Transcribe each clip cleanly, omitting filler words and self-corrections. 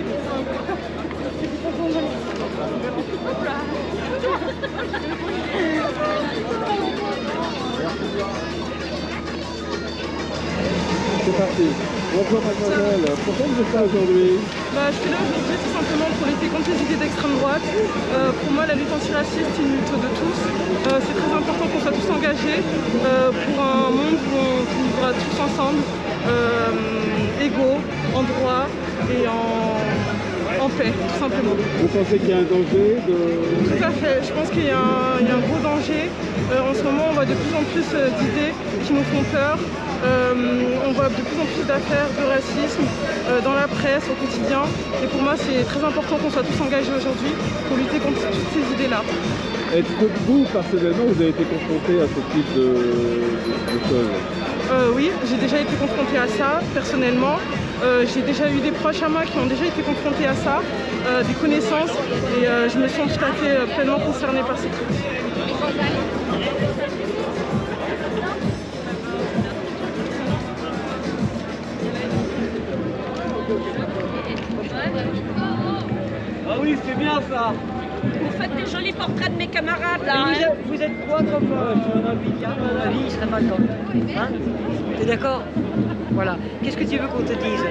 C'est parti. Bonjour mademoiselle, pourquoi vous êtes là aujourd'hui? Je suis là aujourd'hui tout simplement pour lutter contre les idées d'extrême droite. Pour moi, la lutte antiraciste, c'est une lutte de tous. C'est très important qu'on soit tous engagés pour un monde où on vivra tous ensemble, égaux, en droit et en paix, tout simplement. Vous pensez qu'il y a un danger de... Tout à fait, je pense qu'il y a un gros danger. En ce moment, on voit de plus en plus d'idées qui nous font peur. On voit de plus en plus d'affaires de racisme dans la presse, au quotidien. Et pour moi, c'est très important qu'on soit tous engagés aujourd'hui pour lutter contre toutes ces idées-là. Est-ce que vous, personnellement, vous avez été confronté à ce type de choses? Oui, j'ai déjà été confrontée à ça, personnellement. J'ai déjà eu des proches à moi qui ont déjà été confrontés à ça, des connaissances, et je me sens tout à fait pleinement concernée par ces trucs. Ah oui, c'est bien ça. Vous faites des jolis portraits de mes camarades là. Hein. Vous êtes quoi comme... je suis un avis, à mon avis, il serait mal dans... Hein? T'es d'accord? Voilà. Qu'est-ce que tu veux qu'on te dise?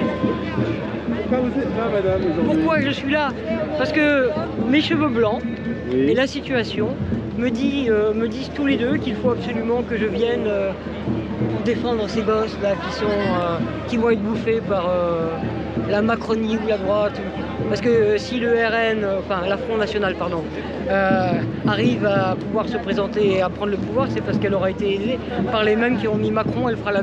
Pourquoi vous êtes là, madame, aujourd'hui? Pourquoi je suis là? Parce que mes cheveux blancs Oui. et la situation me disent tous les deux qu'il faut absolument que je vienne défendre ces gosses là qui vont être bouffés par la Macronie ou la droite. Parce que si le RN, enfin la Front National, pardon, arrive à pouvoir se présenter et à prendre le pouvoir, c'est parce qu'elle aura été aidée par les mêmes qui ont mis Macron. Elle fera la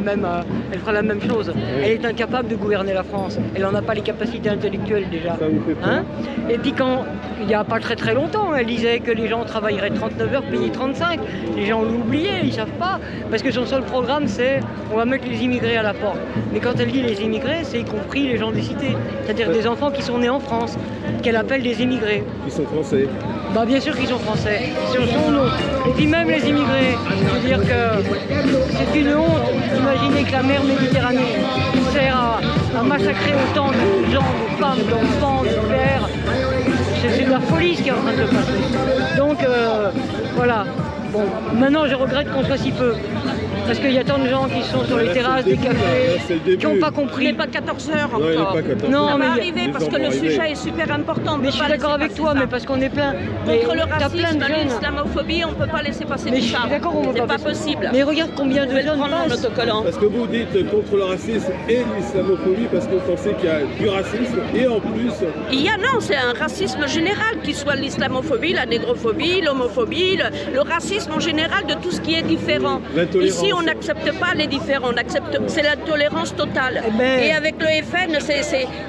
même chose. Elle est incapable de gouverner la France. Elle n'en a pas les capacités intellectuelles déjà. Ça vous fait peur? Hein? Et puis quand, il n'y a pas très longtemps, elle disait que les gens travailleraient 39 heures, payés 35. Les gens l'ont oublié, ils ne savent pas. Parce que son seul programme, c'est on va mettre les immigrés à la porte. Mais quand elle dit les immigrés, c'est y compris les gens des cités. C'est-à-dire des enfants qui sont nés en France, qu'elle appelle des immigrés. Ils sont français. Bah bien sûr qu'ils sont français, c'est son nom. Et puis même les immigrés, je veux dire que c'est une honte d'imaginer que la mer Méditerranée sert à massacrer autant de gens, de femmes, d'enfants, de pères. C'est de la folie ce qui est en train de se passer. Donc voilà. Bon, maintenant je regrette qu'on soit si peu. Parce qu'il y a tant de gens qui sont sur les terrasses des cafés, qui n'ont pas compris. Il n'est pas 14 heures encore. Non, il n'est pas 14 Non, Ça mais va arriver parce que le sujet est super important. Mais je suis d'accord avec toi, mais parce qu'on est plein. Contre le t'as plein de racisme, jeunes. l'islamophobie, on ne peut pas laisser passer Mais tout je ça. suis d'accord, on C'est va pas possible. Mais regarde combien de Je vais jeunes prendre mon passent. autocollant. Parce que vous dites contre le racisme et l'islamophobie, parce que vous pensez qu'il y a du racisme et en plus... Non, c'est un racisme général, qu'il soit l'islamophobie, la négrophobie, l'homophobie, le racisme en général de tout ce qui est différent. L'intolérance. Ici, on n'accepte pas les différents, c'est la tolérance totale. Et avec le FN,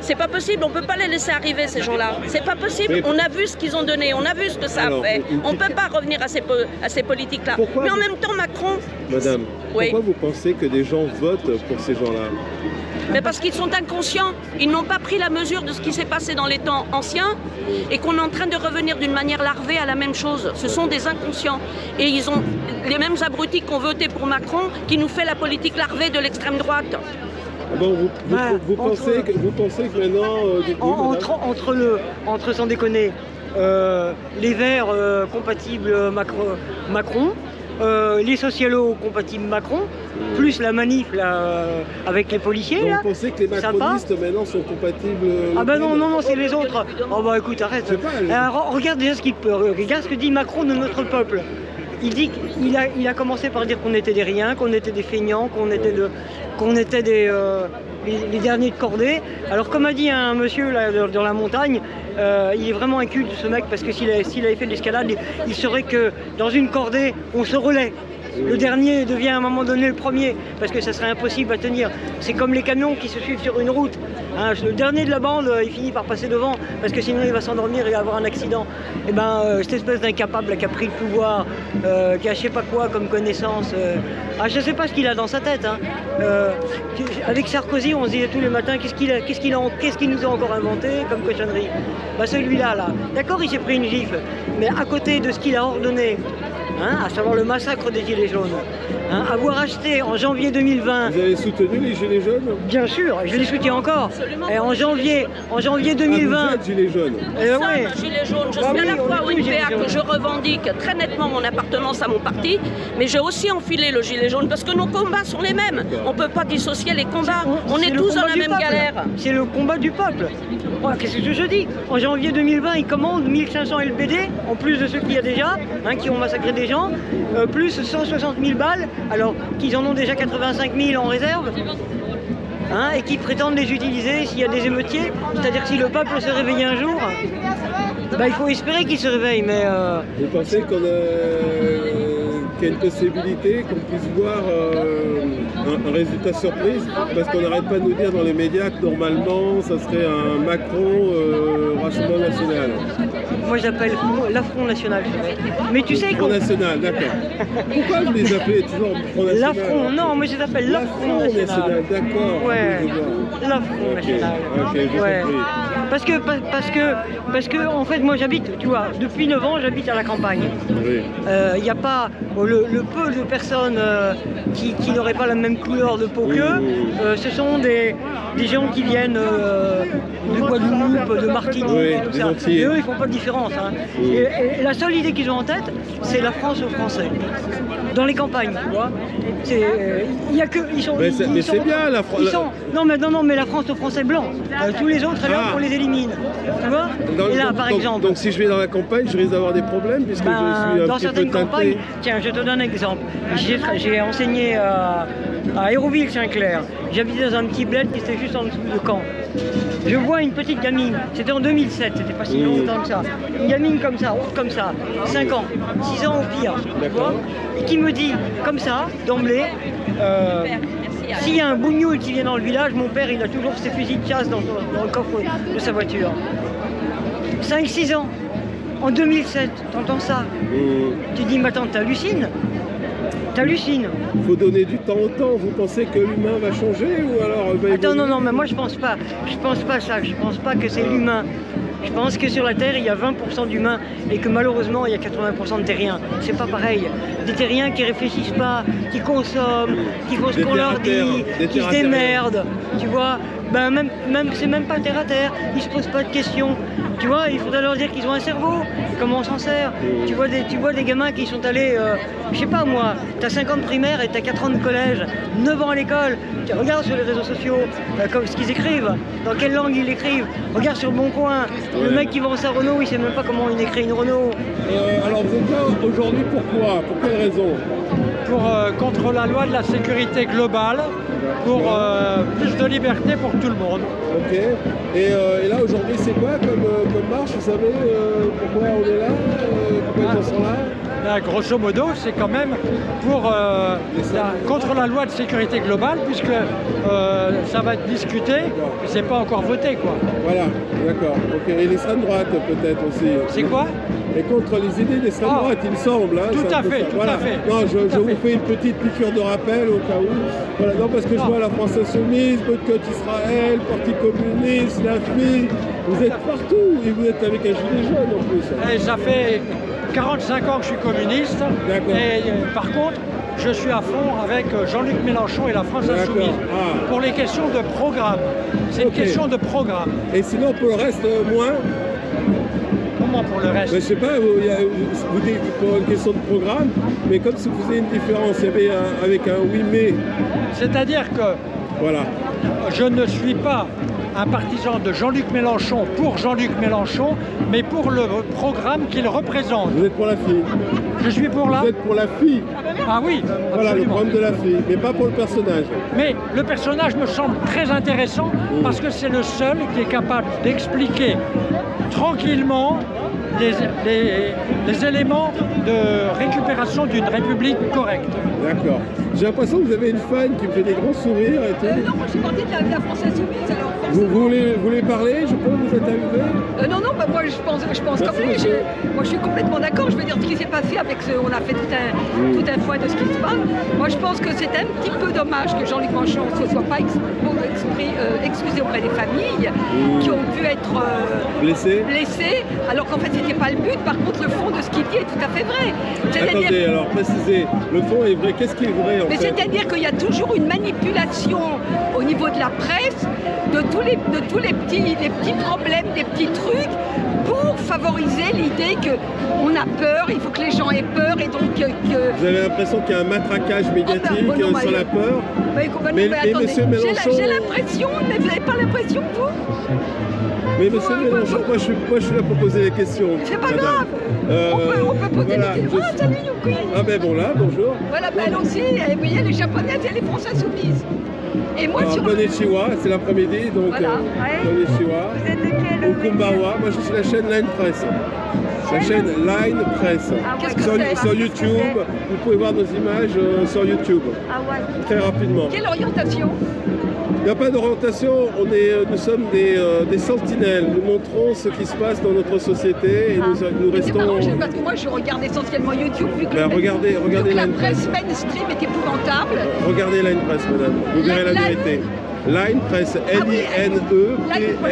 c'est pas possible, on peut pas les laisser arriver ces gens-là. C'est pas possible, Mais... on a vu ce qu'ils ont donné, on a vu ce que ça a fait. On peut pas revenir à ces politiques-là. Mais en même temps, Macron... Madame, Oui. pourquoi vous pensez que des gens votent pour ces gens-là? Mais parce qu'ils sont inconscients, ils n'ont pas pris la mesure de ce qui s'est passé dans les temps anciens et qu'on est en train de revenir d'une manière larvée à la même chose. Ce sont des inconscients. Et ils ont les mêmes abrutis qui ont voté pour Macron qui nous fait la politique larvée de l'extrême droite. Bon, vous pensez que maintenant... Entre sans déconner, les Verts compatibles Macron, les socialos compatibles Macron, plus la manif là, avec les policiers. Donc là, vous pensez que les macronistes maintenant sont compatibles? Ah bah non, c'est les autres. Oh bah écoute, arrête. Alors, regarde déjà regarde ce que dit Macron de notre peuple. Il dit qu'il a commencé par dire qu'on était des riens, qu'on était des feignants, qu'on était les derniers de cordée. Alors comme a dit un monsieur là, dans la montagne, il est vraiment inculte ce mec parce que s'il avait fait de l'escalade, il saurait que dans une cordée, on se relaie. Le dernier devient à un moment donné le premier, parce que ça serait impossible à tenir. C'est comme les camions qui se suivent sur une route. Hein, le dernier de la bande, il finit par passer devant, parce que sinon il va s'endormir et avoir un accident. Et ben, cette espèce d'incapable qui a pris le pouvoir, qui a je sais pas quoi comme connaissance, je sais pas ce qu'il a dans sa tête. Hein. Avec Sarkozy, on se disait tous les matins, qu'est-ce qu'il nous a encore inventé comme cochonnerie. Bah celui-là, là. D'accord, il s'est pris une gifle, mais à côté de ce qu'il a ordonné, hein, à savoir le massacre des Gilets jaunes, Hein, avoir acheté en janvier 2020... Vous avez soutenu les Gilets jaunes? Bien sûr, je les soutiens encore. Absolument. Et en janvier 2020... Ah, vous êtes Gilets jaunes? ouais. Un gilet jaune. Je Ah suis à oui, la on fois est au tous gilets NPA jaunes. que je revendique très nettement mon appartenance à mon parti, mais j'ai aussi enfilé le gilet jaune parce que nos combats sont les mêmes. On ne peut pas dissocier les combats. On est C'est le tous dans combat la du même peuple. galère. C'est le combat du peuple. Voilà, qu'est-ce que je dis? En janvier 2020, ils commandent 1500 LBD, en plus de ceux qu'il y a déjà, hein, qui ont massacré des gens, plus 160 000 balles, alors qu'ils en ont déjà 85 000 en réserve, hein, et qui prétendent les utiliser s'il y a des émeutiers. C'est-à-dire que si le peuple se réveille un jour, bah, il faut espérer qu'il se réveille, mais... Vous pensez qu'il y a une possibilité qu'on puisse voir un résultat surprise? Parce qu'on n'arrête pas de nous dire dans les médias que normalement ça serait un Macron Rassemblement National. Moi j'appelle la Front National. Mais tu sais Front qu'on... National, d'accord. Pourquoi vous les appelez toujours Front National? La Front, non, moi je les appelle la Front National. D'accord. Ouais, je vois. la Front National. Ok, j'ai Ouais. compris. Parce que en fait moi j'habite, tu vois, depuis 9 ans j'habite à la campagne. Oui. Il n'y a pas le peu de personnes qui n'auraient pas la même couleur de peau qu'eux. Ce sont des gens qui viennent de Guadeloupe, de Martinique, Oui, tout des ça. Antillais. Et eux ils font pas de différence. Hein. Et la seule idée qu'ils ont en tête, c'est la France aux Français. Dans les campagnes, tu vois. Il y a que ils sont. Mais ils c'est sont- bien la France. ils sont- non mais la France aux Français blancs. Tous les autres, alors on les élimine. Tu vois. Et là par exemple. Donc si je vais dans la campagne, je risque d'avoir des problèmes puisque je suis un dans petit peu certaines campagnes, teinté. tiens, je te donne un exemple. J'ai enseigné à Hérouville-Saint-Clair. J'habitais dans un petit bled qui était juste en dessous de Caen. Je vois une petite gamine, c'était en 2007, c'était pas si longtemps que ça. Une gamine comme ça, 5 ans, 6 ans au pire, tu vois, et qui me dit, comme ça, d'emblée, s'il y a un bougnoul qui vient dans le village, mon père il a toujours ses fusils de chasse dans le coffre de sa voiture. 5-6 ans, en 2007, t'entends ça? Tu dis, mais attends, t'hallucines? T'hallucines. Il faut donner du temps au temps. Vous pensez que l'humain va changer ou alors va Attends, évoluer? non, mais moi je pense pas ça, je pense pas que c'est l'humain. Je pense que sur la Terre, il y a 20% d'humains et que malheureusement, il y a 80% de terriens. C'est pas pareil. Des terriens qui réfléchissent pas, qui consomment, qui font ce Des qu'on leur terre-à-terre, dit, des qui se terre-à-terre. démerdent, tu vois. Ben c'est même pas terre à terre, ils se posent pas de questions. Tu vois, il faudrait leur dire qu'ils ont un cerveau, comment on s'en sert. Tu vois des gamins qui sont allés, je sais pas moi, t'as 5 ans de primaire et t'as 4 ans de collège, 9 ans à l'école. Regarde sur les réseaux sociaux comme ce qu'ils écrivent, dans quelle langue ils écrivent. Regarde sur le Bon Coin, le mec qui vend sa Renault, il sait même pas comment il écrit une Renault. Alors vous êtes là aujourd'hui pourquoi? Pour quelle raison? Contre la loi de la sécurité globale, pour plus de liberté pour tout le monde. Ok. Et là aujourd'hui c'est quoi comme marche? Vous savez pourquoi on est là? Pourquoi ils en sont là? Grosso modo, c'est quand même contre la loi de sécurité globale, puisque ça va être discuté, mais c'est pas encore voté, quoi. Voilà, d'accord. Ok. Et l'extrême droite peut-être aussi. C'est quoi? Et contre les idées d'extrême droite, il me semble. Hein, tout c'est un à peu fait, ça. tout Voilà. à fait. Non, je Tout à vous fait. fais une petite piqûre de rappel au cas où. Voilà, non, parce que je vois la France Insoumise, Boycott Israël, Parti communiste, la FMI. Vous êtes partout et vous êtes avec un gilet jaune en plus. Et ça fait 45 ans que je suis communiste. D'accord. Et par contre, je suis à fond avec Jean-Luc Mélenchon et la France D'accord. Insoumise. Ah. Pour les questions de programme. C'est Ok. une question de programme. Et sinon, pour le reste, moins. Comment pour le reste? Ben, je sais pas, vous dites pour une question de programme, mais comme si vous faisiez une différence, il y avait avec un oui mais. C'est-à-dire que Voilà. je ne suis pas un partisan de Jean-Luc Mélenchon pour Jean-Luc Mélenchon, mais pour le programme qu'il représente. Vous êtes pour la fille. Je suis pour là. Vous êtes pour la fille. Ah oui, Voilà, le absolument. problème de la fille, mais pas pour le personnage. Mais le personnage me semble très intéressant parce que c'est le seul qui est capable d'expliquer tranquillement les éléments de récupération d'une république correcte. D'accord. J'ai l'impression que vous avez une fan qui me fait des grands sourires et tout. Non, moi je suis partie de la France Insoumise, alors Vous voulez parler? Je peux vous interviewer? Non, bah, moi je pense comme lui. Moi je suis complètement d'accord. Je veux dire, ce qui s'est passé avec on a fait tout un foin de ce qui se passe. Moi je pense que c'est un petit peu dommage que Jean-Luc Mélenchon ne se soit pas excusé auprès des familles qui ont pu être blessées, alors qu'en fait c'était pas le but. Par contre, le fond de ce qu'il dit est tout à fait vrai. Attendez, alors précisez, le fond est vrai. Qu'est-ce qui est vrai en fait? C'est-à-dire qu'il y a toujours une manipulation au niveau de la presse de tous les petits problèmes, des petits trucs pour favoriser l'idée qu'on a peur, il faut que les gens aient peur et donc Vous avez l'impression qu'il y a un matraquage médiatique sur la peur? Mais monsieur Mélenchon... J'ai l'impression, mais vous n'avez pas l'impression, vous? Mais monsieur Mélenchon, moi je suis là pour poser des questions. C'est pas grave. On peut poser des questions. Ah, salut Yuki. Ah ben bon là, bonjour. Voilà, ben allons-y. Vous voyez, les Japonaises et les Français soumises. Et moi sur Konnichiwa, c'est l'après-midi, donc voilà. Konnichiwa. Vous êtes de quel Kumbawa, moi je suis la chaîne Line Press. La chaîne Line Press. Qu'est-ce que c'est? Sur YouTube, vous pouvez voir nos images sur YouTube. Ah ouais. Très rapidement. Quelle orientation? Il n'y a pas d'orientation, nous sommes des sentinelles. Nous montrons ce qui se passe dans notre société et nous restons... Parce que moi je regarde essentiellement YouTube vu que, regardez la presse mainstream est épouvantable. Regardez Line Press, madame, vous verrez la vérité. Line Press, L-I-N-E-P-R-E-2-S.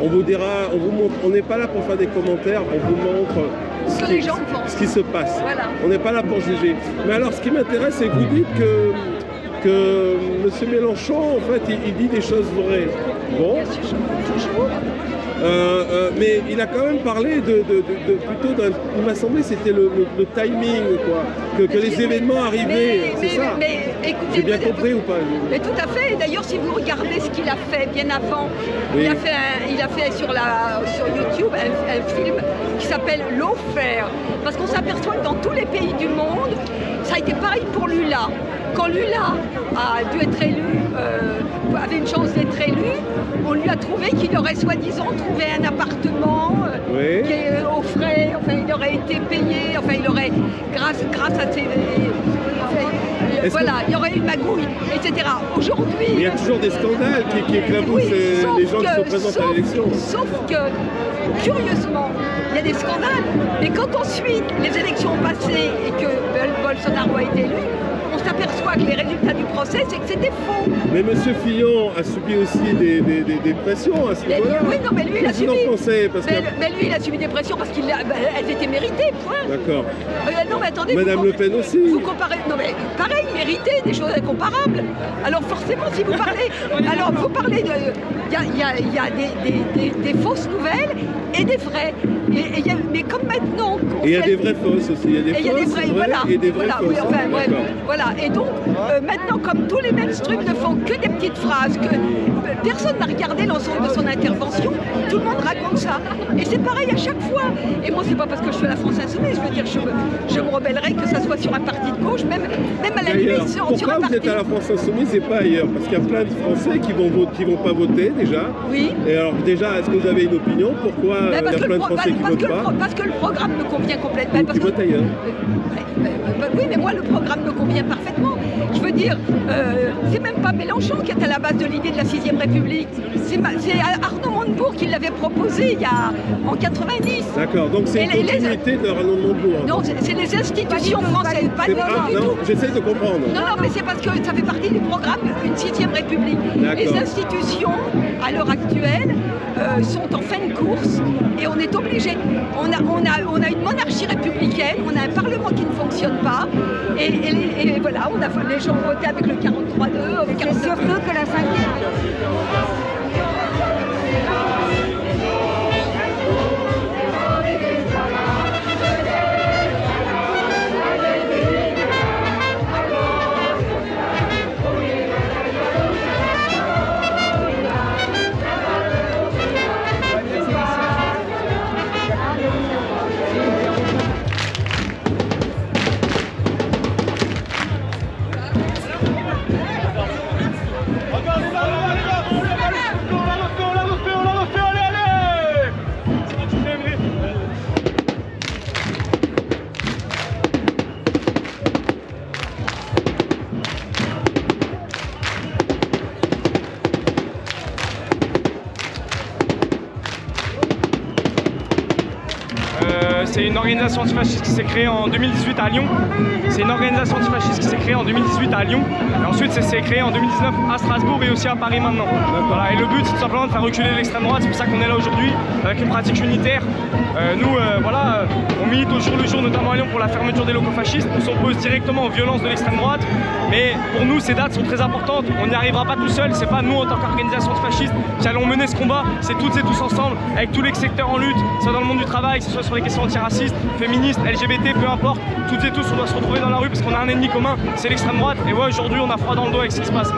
On vous dira, on vous montre, on n'est pas là pour faire des commentaires, on vous montre ce qui se passe. Voilà. On n'est pas là pour juger. Mais alors ce qui m'intéresse, c'est que vous dites que M. Mélenchon, en fait, il dit des choses vraies. Bon. Mais il a quand même parlé plutôt d'un... Il m'a semblé que c'était le timing, quoi. Que les événements arrivaient, c'est ça. Mais écoutez, j'ai bien compris ou pas? Mais tout à fait. D'ailleurs, si vous regardez ce qu'il a fait bien avant, oui. il a fait sur YouTube un film qui s'appelle L'Enfer. Parce qu'on s'aperçoit que dans tous les pays du monde, ça a été pareil pour Lula. Quand Lula a dû être élu, avait une chance d'être élu, on lui a trouvé qu'il aurait soi-disant trouvé un appartement qui est aux frais, enfin il aurait été payé, enfin il aurait, grâce à ses... voilà, il y aurait eu une magouille, etc. Aujourd'hui... Il y a toujours des scandales qui éclaboussent les gens qui se présentent à l'élection. Sauf que, curieusement, il y a des scandales, mais quand ensuite les élections ont passé et que Bolsonaro a été élu, on s'aperçoit que les résultats du procès, c'est que c'était faux. Mais M. Fillon a subi aussi des pressions à ce niveau-là. Oui, non, mais lui, il a subi. Mais lui, il a subi des pressions parce qu'elles étaient méritées, point. D'accord. Non, mais attendez. Madame Le Pen aussi. Vous comparez. Non, mais pareil, méritées, des choses incomparables. Alors, forcément, si vous parlez. Alors, vous parlez de. Il y a des fausses nouvelles et des vraies. Mais comme maintenant. Et il y a des vraies fausses aussi. Il y a des fausses vraies et des vraies fausses. Oui, enfin, bref. Voilà. Et donc, maintenant, comme tous les mainstream ne font que des petites phrases, que personne n'a regardé l'ensemble de son intervention, tout le monde raconte ça. Et c'est pareil à chaque fois. Et moi, c'est pas parce que je suis à la France Insoumise, je veux dire, je me rebellerai que ça soit sur un parti de gauche, même à la limite sur un parti... Pourquoi vous êtes à la France Insoumise et pas ailleurs? Parce qu'il y a plein de Français qui vont pas voter déjà. Oui. Et alors déjà, est-ce que vous avez une opinion? Pourquoi il y a plein de Français qui votent pas? Parce que le programme me convient complètement. Qui votent ailleurs? Oui, mais moi, le programme me convient parfaitement. Je veux dire, c'est même pas Mélenchon qui est à la base de l'idée de la 6ème République. C'est Arnaud Montebourg qui l'avait proposé en 90. D'accord, donc c'est une continuité de Arnaud Montebourg. Non, c'est les institutions françaises, pas du tout. J'essaie de comprendre. Non, mais c'est parce que ça fait partie du programme d'une 6ème République. Les institutions, à l'heure actuelle, sont en fin de course et on est obligé. On a une monarchie républicaine, on a un parlement qui ne fonctionne pas et voilà, les gens ont voté avec le 43-2. C'est surtout que la 5e. c'est une organisation antifasciste qui s'est créée en 2018 à Lyon. C'est une organisation antifasciste qui s'est créée en 2018 à Lyon. Et ensuite, c'est s'est créé en 2019 à Strasbourg et aussi à Paris maintenant. Voilà, et le but, c'est tout simplement de faire reculer l'extrême droite. C'est pour ça qu'on est là aujourd'hui avec une pratique unitaire. Voilà, on milite au jour le jour, notamment à Lyon, pour la fermeture des locaux fascistes. On s'oppose directement aux violences de l'extrême droite. Mais pour nous, ces dates sont très importantes. On n'y arrivera pas tout seul. C'est pas nous, en tant qu'organisation antifasciste, qui allons mener ce combat. C'est toutes et tous ensemble, avec tous les secteurs en lutte, soit dans le monde du travail, que ce soit sur les questions antiracistes, féministes, LGBT, peu importe. Toutes et tous, on doit se retrouver dans la rue parce qu'on a un ennemi commun, c'est l'extrême droite. Et ouais, aujourd'hui, on a froid dans le dos avec ce qui se passe.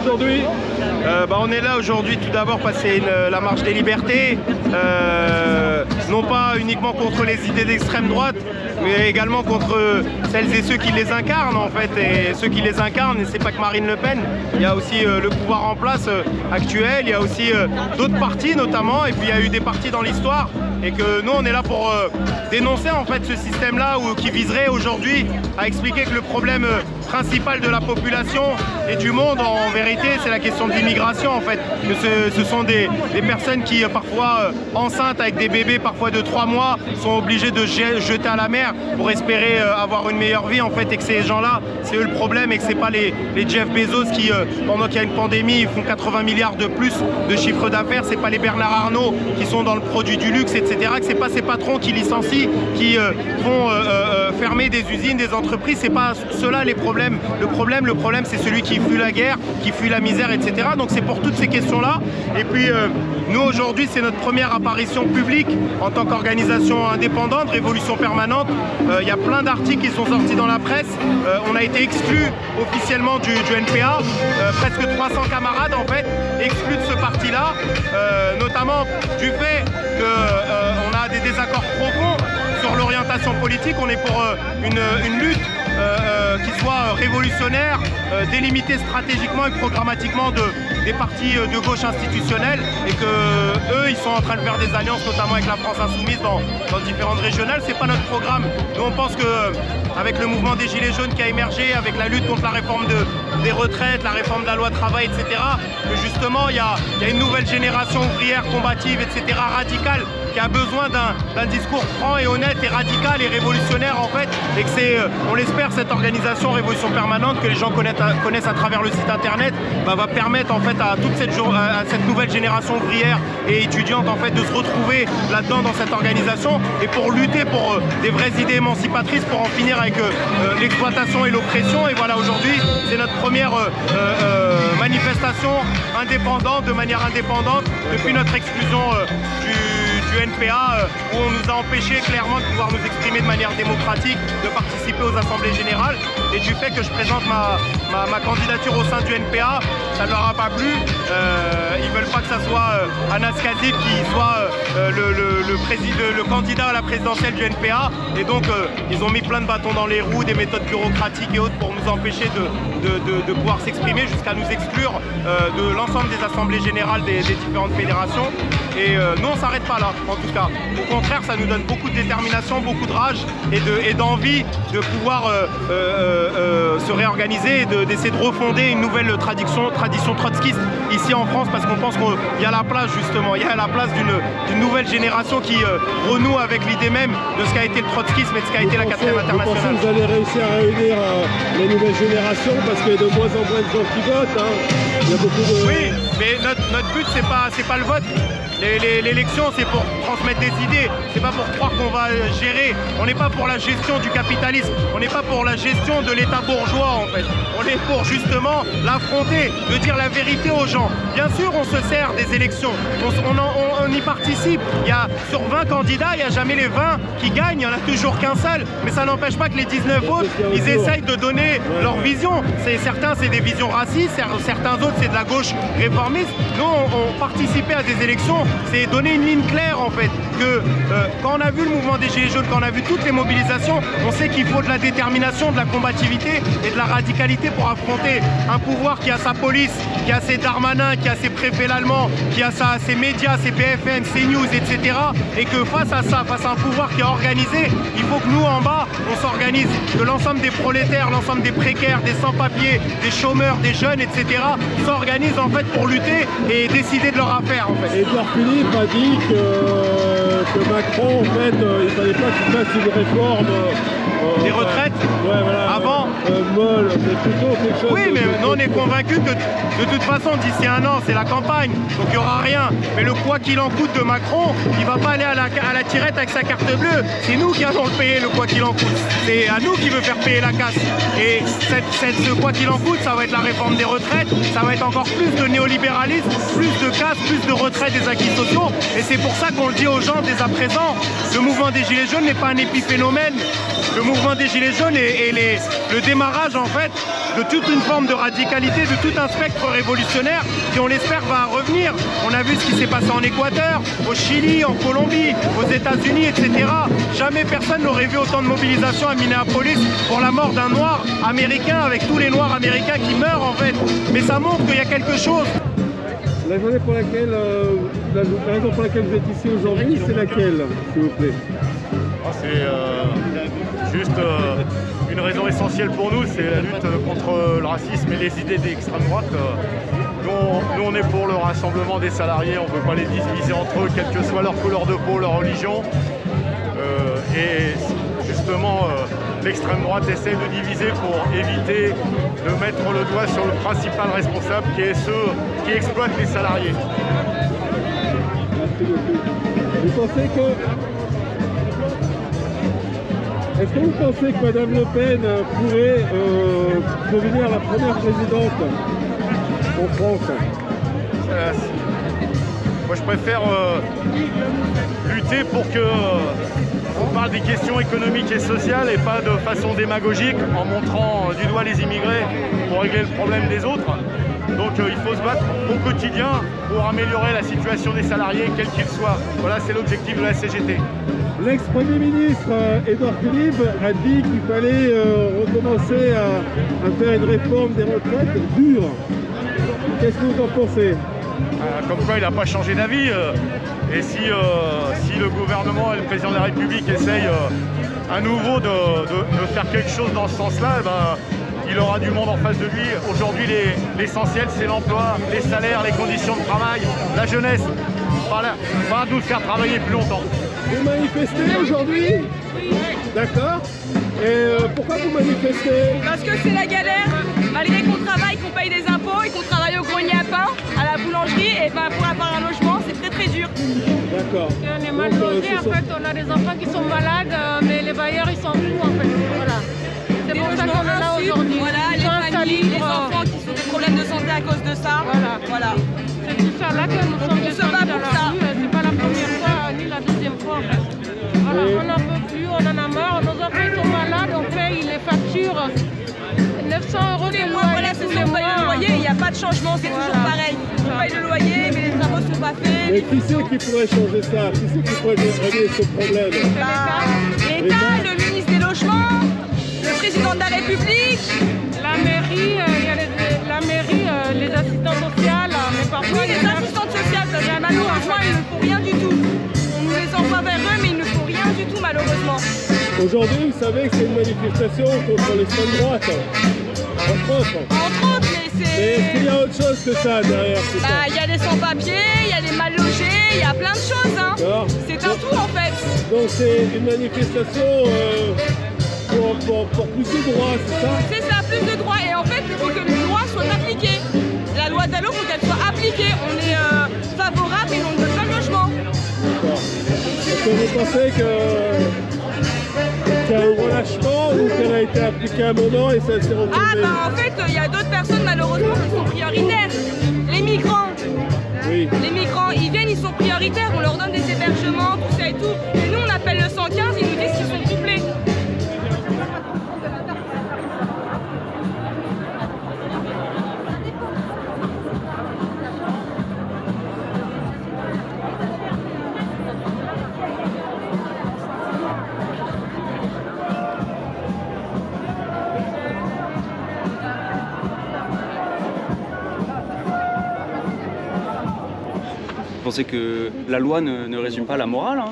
Aujourd'hui on est là aujourd'hui tout d'abord parce que c'est la marche des libertés, non pas uniquement contre les idées d'extrême droite, mais également contre celles et ceux qui les incarnent en fait. Et ceux qui les incarnent, c'est pas que Marine Le Pen, il y a aussi le pouvoir en place actuel, il y a aussi d'autres partis notamment, et puis il y a eu des partis dans l'histoire, et que nous on est là pour dénoncer en fait ce système-là qui viserait aujourd'hui à expliquer que le problème principal de la population et du monde en vérité c'est la question de l'immigration en fait. Que ce sont des personnes qui parfois enceintes avec des bébés parfois de 3 mois sont obligées de jeter à la mer pour espérer avoir une meilleure vie en fait, et que ces gens-là c'est eux le problème, et que c'est pas les Jeff Bezos qui pendant qu'il y a une pandémie ils font 80 milliards de plus de chiffre d'affaires, c'est pas les Bernard Arnault qui sont dans le produit du luxe etc, que c'est pas ces patrons qui licencient, qui vont fermer des usines, des entreprises, c'est pas ceux-là les problèmes. Le problème c'est celui qui fuit la guerre, qui fuit la misère etc. Donc c'est pour toutes ces questions-là. Et puis nous aujourd'hui c'est notre première apparition publique en tant qu'organisation indépendante, Révolution Permanente. Il y a plein d'articles qui sont sortis dans la presse. On a été exclus officiellement du NPA, presque 300 camarades en fait exclus de ce parti-là, notamment du fait qu'on a des désaccords profonds sur l'orientation politique. On est pour une lutte qui soit révolutionnaire, délimitée stratégiquement et programmatiquement des partis de gauche institutionnels, et que eux ils sont en train de faire des alliances notamment avec la France Insoumise dans différentes régionales. C'est pas notre programme. Nous on pense que avec le mouvement des Gilets jaunes qui a émergé, avec la lutte contre la réforme des retraites, la réforme de la loi travail etc, que justement il y a une nouvelle génération ouvrière combative etc, radicale, qui a besoin d'un discours franc et honnête et radical et révolutionnaire en fait, et que c'est, on l'espère, cette organisation Révolution Permanente que les gens connaissent à travers le site internet va permettre en fait à toute cette nouvelle génération ouvrière et étudiante en fait de se retrouver là-dedans dans cette organisation, et pour lutter pour des vraies idées émancipatrices, pour en finir avec l'exploitation et l'oppression. Et voilà, aujourd'hui c'est notre première manifestation indépendante, de manière indépendante depuis notre exclusion du NPA, où on nous a empêché clairement de pouvoir nous exprimer de manière démocratique, de participer aux assemblées générales. Et du fait que je présente ma candidature au sein du NPA, ça ne leur a pas plu. Ils veulent pas que ça soit Anas Kazib qui soit le candidat à la présidentielle du NPA. Et donc ils ont mis plein de bâtons dans les roues, des méthodes bureaucratiques et autres pour nous empêcher de pouvoir s'exprimer, jusqu'à nous exclure de l'ensemble des assemblées générales des différentes fédérations. Et nous on s'arrête pas là en tout cas. Au contraire, ça nous donne beaucoup de détermination, beaucoup de rage et d'envie de pouvoir se réorganiser et d'essayer de refonder une nouvelle tradition trotskiste ici en France, parce qu'on pense qu'il y a la place justement, il y a la place d'une nouvelle génération qui renoue avec l'idée même de ce qu'a été le trotskisme et de ce qu'a été la 4e internationale. Vous pensez que vous allez réussir à réunir les nouvelles générations, parce qu'il y a de moins en moins de gens qui votent, hein. Il y a beaucoup de... Oui, mais notre but c'est pas le vote. L'élection c'est pour transmettre des idées, c'est pas pour croire qu'on va gérer. On n'est pas pour la gestion du capitalisme, on n'est pas pour la gestion de l'état bourgeois en fait. On est pour justement l'affronter, de dire la vérité aux gens. Bien sûr on se sert des élections, on y participe. Il y a sur 20 candidats, il n'y a jamais les 20 qui gagnent, il n'y en a toujours qu'un seul. Mais ça n'empêche pas que les 19 autres, ils essayent de donner leur vision. Certains c'est des visions racistes, certains autres c'est de la gauche réformiste. Nous on participait à des élections c'est donner une ligne claire en fait, que quand on a vu le mouvement des Gilets jaunes, quand on a vu toutes les mobilisations, on sait qu'il faut de la détermination, de la combativité et de la radicalité pour affronter un pouvoir qui a sa police, qui a ses Darmanin, qui a ses préfets l'allemand, qui a ses médias, ses BFM, ses news, etc. Et que face à ça, face à un pouvoir qui est organisé, il faut que nous en bas, on s'organise, que l'ensemble des prolétaires, l'ensemble des précaires, des sans-papiers, des chômeurs, des jeunes, etc. s'organisent en fait pour lutter et décider de leur affaire en fait. Édouard Philippe a dit que Macron, en fait, il fallait pas qu'il fasse une réforme des retraites avant molle, mais plutôt quelque chose. Oui, mais nous on est convaincus que de toute façon d'ici un an c'est la campagne, donc il n'y aura rien. Mais le quoi qu'il en coûte de Macron, il va pas aller à la tirette avec sa carte bleue. C'est nous qui allons le payer, le quoi qu'il en coûte. C'est à nous qui veut faire payer la casse. Et ce quoi qu'il en coûte, ça va être la réforme des retraites, ça va être encore plus de néolibéralisme, plus de casse, plus de retrait des acquis sociaux. Et c'est pour ça qu'on le dit aux gens dès à présent, le mouvement des Gilets jaunes n'est pas un épiphénomène. Le mouvement des Gilets jaunes est le démarrage en fait de toute une forme de radicalité, de tout un spectre révolutionnaire qui on l'espère va revenir. On a vu ce qui s'est passé en Équateur, au Chili, en Colombie, aux États-Unis, etc. Jamais personne n'aurait vu autant de mobilisation à Minneapolis pour la mort d'un noir américain avec tous les noirs américains qui meurent en fait. Mais ça montre qu'il y a quelque chose. La journée pour laquelle, la raison pour laquelle vous êtes ici aujourd'hui, c'est laquelle, s'il vous plaît? C'est juste une raison essentielle pour nous, c'est la lutte contre le racisme et les idées d'extrême droite. Nous, on est pour le rassemblement des salariés, on ne veut pas les diviser entre eux, quelle que soit leur couleur de peau, leur religion. Et justement, l'extrême droite essaie de diviser pour éviter de mettre le doigt sur le principal responsable, qui est ceux qui exploitent les salariés. Merci beaucoup. Vous pensez que... Est-ce que vous pensez que Mme Le Pen pourrait devenir la première présidente en France? Moi je préfère lutter pour que on parle des questions économiques et sociales et pas de façon démagogique en montrant du doigt les immigrés pour régler le problème des autres. Donc il faut se battre au quotidien pour améliorer la situation des salariés, quels qu'ils soient. Voilà, c'est l'objectif de la CGT. L'ex-premier ministre Édouard Philippe a dit qu'il fallait recommencer à faire une réforme des retraites dure. Qu'est-ce que vous en pensez? Comme quoi il n'a pas changé d'avis. Et si le gouvernement et le président de la République essayent à nouveau de faire quelque chose dans ce sens-là, il aura du monde en face de lui. Aujourd'hui, l'essentiel, c'est l'emploi, les salaires, les conditions de travail, la jeunesse. Voilà, va nous faire travailler plus longtemps. Vous manifestez aujourd'hui? Oui. D'accord. Et pourquoi vous manifestez? Parce que c'est la galère. Malgré qu'on travaille, qu'on paye des impôts et qu'on travaille au grenier à pain, à la boulangerie, et pour avoir un logement, c'est très très dur. D'accord. On est mal logés, en fait, on a des enfants qui sont malades, mais les bailleurs, ils s'en foutent, en fait. Voilà. C'est pour ça qu'on est là aujourd'hui. Voilà, les familles, les enfants qui ont des problèmes de santé à cause de ça. Voilà. C'est tout ça là que nous sommes descendus dans la rue. C'est pas la première fois, ni la deuxième fois, en fait. Voilà, on n'en peut plus, on en a marre. Nos enfants, ils sont malades, on paye les factures. 900 € de mois, voilà, c'est ça, on paye le loyer, il n'y a pas de changement, c'est toujours pareil. On paye le loyer, mais les travaux ne sont pas faits. Mais qui c'est qui pourrait changer ça? Qui c'est qui pourrait régler ce problème? L'État, le ministre des Logements, le président de la République. La mairie, les assistantes sociales, mais parfois... Oui, les assistantes sociales, malheureusement, ils ne font rien du tout. On nous les envoie vers eux, mais ils ne font rien du tout, malheureusement. Aujourd'hui, vous savez que c'est une manifestation contre l'extrême droite, entre autres. Entre autres, mais c'est... Mais est-ce qu'il y a autre chose que ça derrière tout ça? Il y a des sans-papiers, il y a des mal logés, il y a plein de choses. Hein. C'est un tout, en fait. Donc c'est une manifestation pour plus de droits, c'est ça? C'est ça, plus de droits. Et en fait, il faut que les lois soient appliquées. La loi Dallot, il faut qu'elle soit appliquée. On est favorable et on ne veut pas de logement. D'accord. Est-ce que vous pensez qu'il y a un relâchement ou qu'elle a été appliquée à un moment et ça s'est retourné? En fait, il y a d'autres personnes malheureusement qui sont prioritaires. Les migrants. Oui. Les migrants, ils viennent, ils sont prioritaires. On leur donne des hébergements, tout ça et tout. Et nous, on appelle le 115, ils nous disent qu'ils sont couplés. pensez que la loi ne résume pas la morale, hein.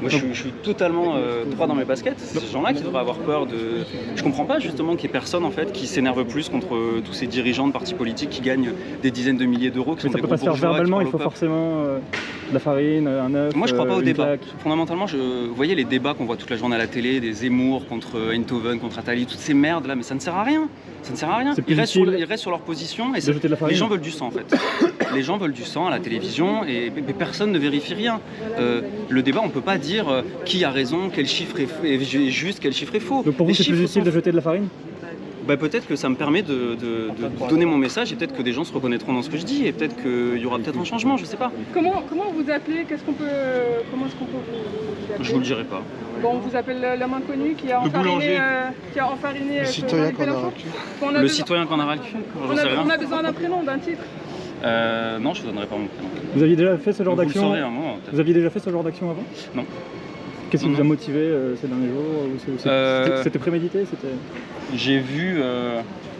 Moi je suis totalement droit dans mes baskets. C'est ces gens-là qui devraient avoir peur de... Je comprends pas justement qu'il y ait personne en fait qui s'énerve plus contre tous ces dirigeants de partis politiques qui gagnent des dizaines de milliers d'euros, qui sont des gros bourgeois. Ça peut pas se faire verbalement, il faut forcément de la farine, un œuf. Moi je crois pas au débat. Claque. Fondamentalement, vous voyez les débats qu'on voit toute la journée à la télé, des Zemmour contre Eindhoven, contre Attali, toutes ces merdes là, mais ça ne sert à rien. Ça ne sert à rien. Ils restent sur leur position et les gens veulent du sang en fait. Les gens veulent du sang à la télévision et personne ne vérifie rien. Le débat, on ne peut pas dire qui a raison, quel chiffre est juste, quel chiffre est faux. Donc pour vous, c'est plus utile de jeter de la farine ? Bah, peut-être que ça me permet de donner mon message et peut-être que des gens se reconnaîtront dans ce que je dis et peut-être qu'il y aura peut-être un changement, je sais pas. Comment vous appelez? Comment est-ce qu'on peut vous appeler? Je vous le dirai pas. Bon, on vous appelle l'homme inconnu qui a enfariné le citoyen qu'on a vaincu. Le citoyen qu'on a vaincu. On a besoin d'un prénom, d'un titre. Non, je ne vous donnerai pas mon prénom. Vous aviez déjà fait ce genre d'action? Vous le saurez un moment. Vous aviez déjà fait ce genre d'action avant? Non. Qu'est-ce qui vous a motivé ces derniers jours? C'était prémédité? J'ai vu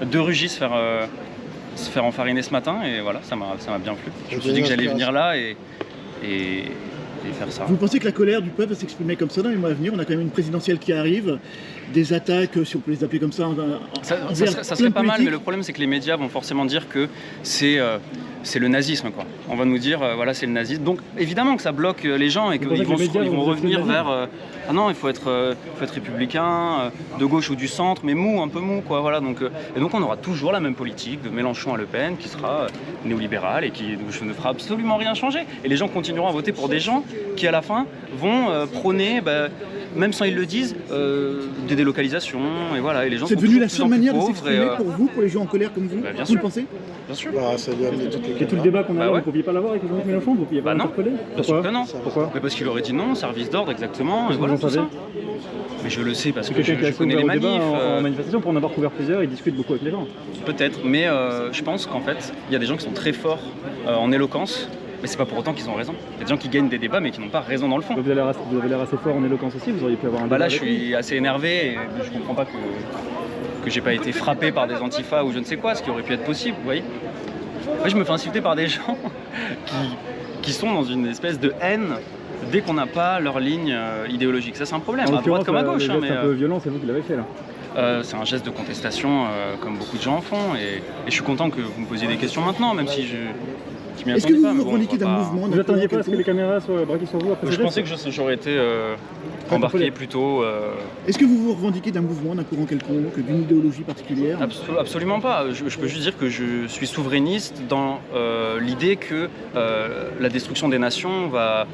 deux rugis se faire enfariner ce matin et voilà, ça m'a bien plu. Je me suis dit que j'allais venir là et faire ça. Vous pensez que la colère du peuple va s'exprimer comme ça dans les mois à venir? On a quand même une présidentielle qui arrive, des attaques, si on peut les appeler comme ça. Ça serait pas mal, mais le problème c'est que les médias vont forcément dire que c'est le nazisme, quoi. On va nous dire, voilà, c'est le nazisme. Donc évidemment que ça bloque les gens et qu'ils vont revenir vers... ah non, il faut être républicain, de gauche ou du centre, mais mou, un peu mou, quoi. Voilà, donc on aura toujours la même politique de Mélenchon à Le Pen qui sera néolibérale et qui ne fera absolument rien changer. Et les gens continueront à voter pour des gens qui, à la fin, vont prôner, même sans ils le disent, des délocalisations. Et voilà, et les gens c'est devenu la seule manière de s'exprimer pour vous, pour les gens en colère comme vous? Bien vous sûr. le pensez? Bien sûr. Et tout le débat qu'on a là, vous ne pouviez pas l'avoir avec Jean-Luc Mélenchon? Vous ne pouviez pas l'interpeller? Bien sûr que non. Pourquoi? Mais parce qu'il aurait dit non, service d'ordre, exactement. Et voilà, tout ça. Mais je le sais parce que je connais les manifs. En manifestation, pour en avoir couvert plusieurs, ils discutent beaucoup avec les gens. Peut-être, mais je pense qu'en fait, il y a des gens qui sont très forts en éloquence. Mais c'est pas pour autant qu'ils ont raison. Il y a des gens qui gagnent des débats mais qui n'ont pas raison dans le fond. Vous avez l'air assez fort en éloquence aussi, vous auriez pu avoir un débat. Là je suis assez énervé et je comprends pas que j'ai pas été frappé par des antifas ou je ne sais quoi, ce qui aurait pu être possible, vous voyez. Moi je me fais insulter par des gens qui sont dans une espèce de haine dès qu'on n'a pas leur ligne idéologique. Ça c'est un problème, à droite comme à gauche. C'est un peu violent, c'est vous qui l'avez fait là. C'est un geste de contestation comme beaucoup de gens en font et je suis content que vous me posiez des questions maintenant, même si je m'y attendais pas. Est-ce que vous vous revendiquez d'un mouvement? Vous n'attendiez pas à ce que les caméras soient braquées sur vous après? Je pensais que j'aurais été embarqué plutôt. Est-ce que vous vous revendiquez d'un mouvement, d'un courant quelconque, d'une idéologie particulière? Absolument pas. Je peux juste dire que je suis souverainiste dans l'idée que la destruction des nations va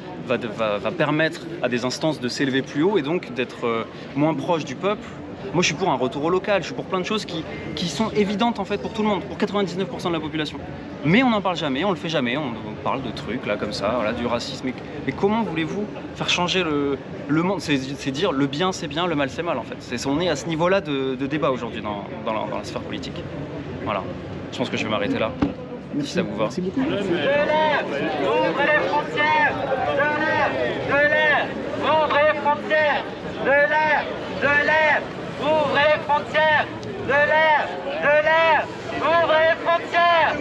permettre à des instances de s'élever plus haut et donc d'être moins proche du peuple. Moi je suis pour un retour au local, je suis pour plein de choses qui sont évidentes en fait pour tout le monde, pour 99% de la population. Mais on n'en parle jamais, on le fait jamais, on parle de trucs là comme ça, voilà, du racisme. Mais comment voulez-vous faire changer le monde? C'est dire le bien c'est bien, le mal c'est mal en fait. On est à ce niveau-là de débat aujourd'hui dans la sphère politique. Voilà, je pense que je vais m'arrêter là. Merci. Si ça vous va. Merci beaucoup. De l'air, ouvrez les frontières. De l'air, ouvrez les frontières. De l'air, ouvrez les frontières. De l'air, ouvrez les frontières.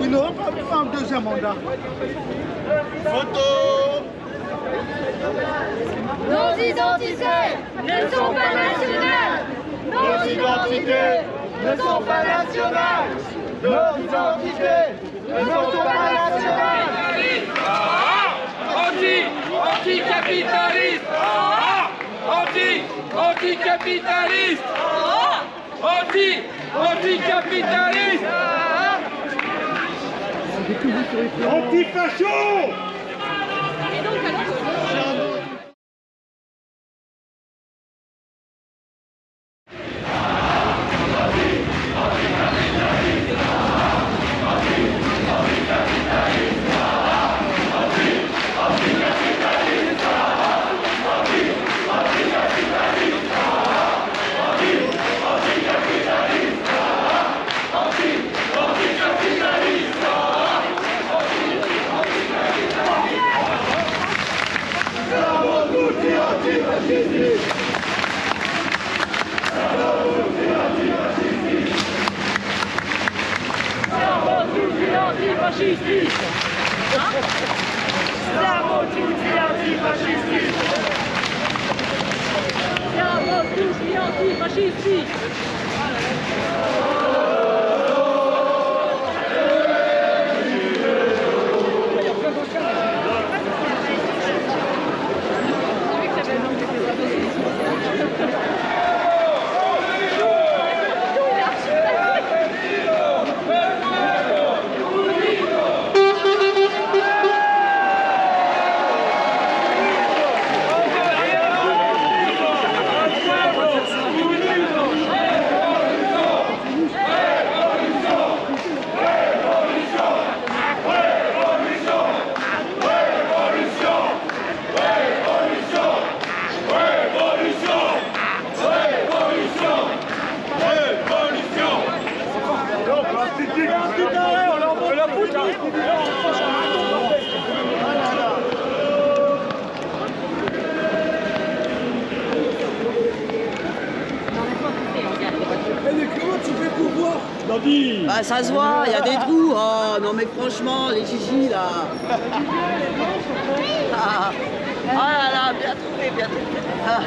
Ils n'auront pas pu faire un deuxième mandat. Photo. Nos identités ne sont pas nationales. Nos identités ne sont pas nationales. Nos identités ne sont pas nationales. Anticapitaliste. Anticapitaliste. Anticapitaliste. Antifacho. Fascisti! Bah ça se voit, il y a des trous. Oh non mais franchement, les chichis là. Ah là là, bien trouvé, bien trouvé. Ah.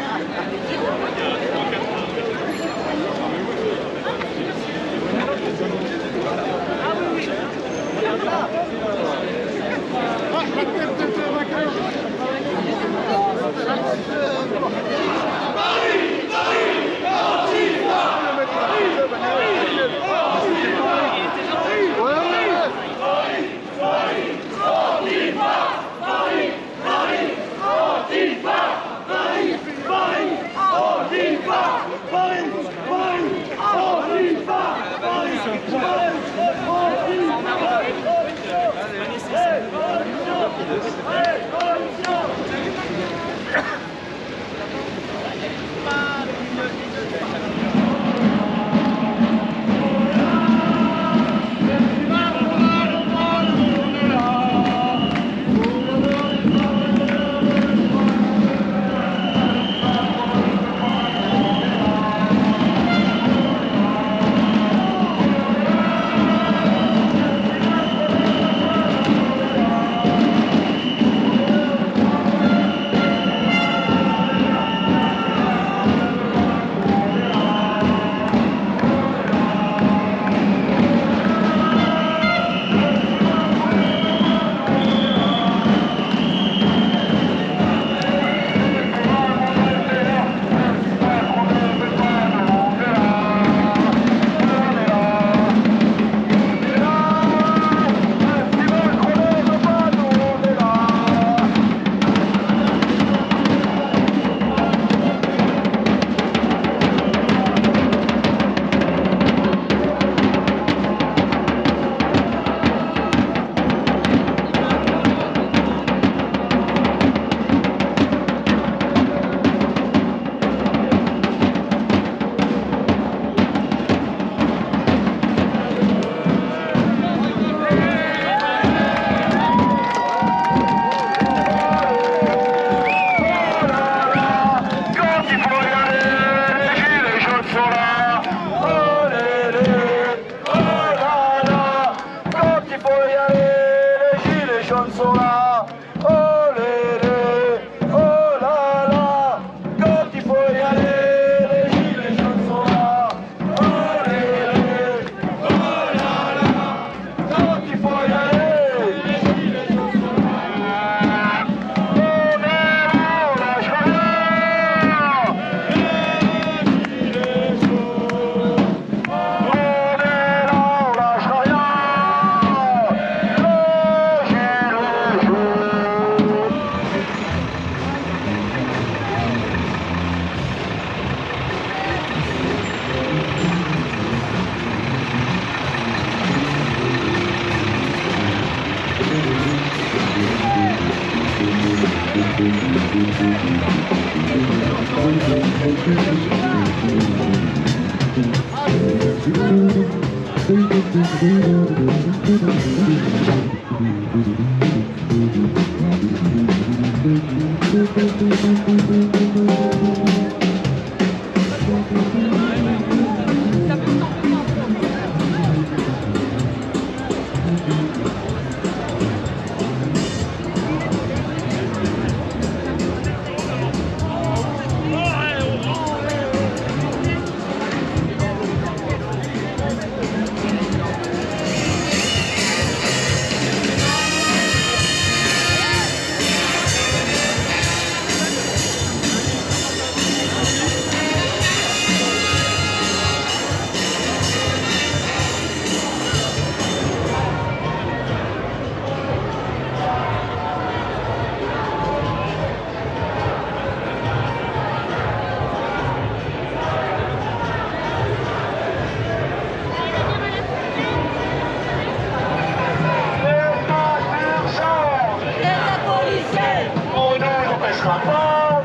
pas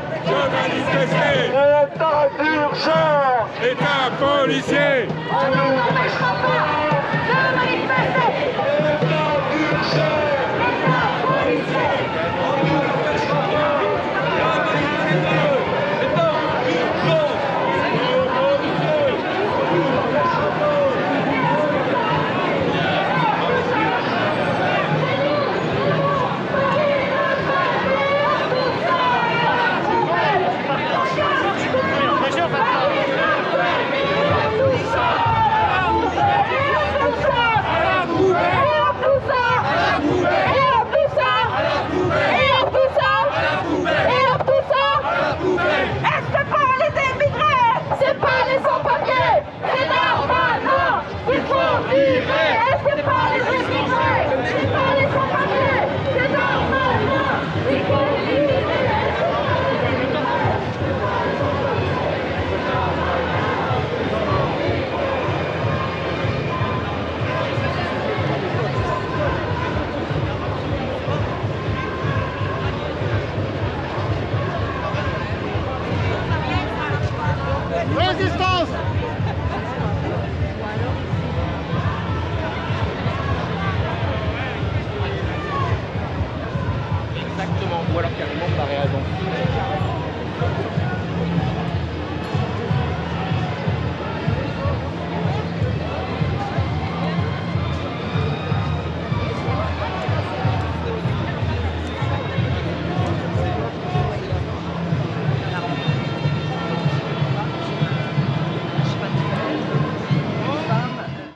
manifester. État d'urgence. État policier. On ne nous empêchera pas de manifester. État d'urgence. État policier. On ne nous empêchera pas de manifester. État d'urgence. État policier. On ne nous empêchera pas. Résistance. Exactement, ou alors carrément barré à dents.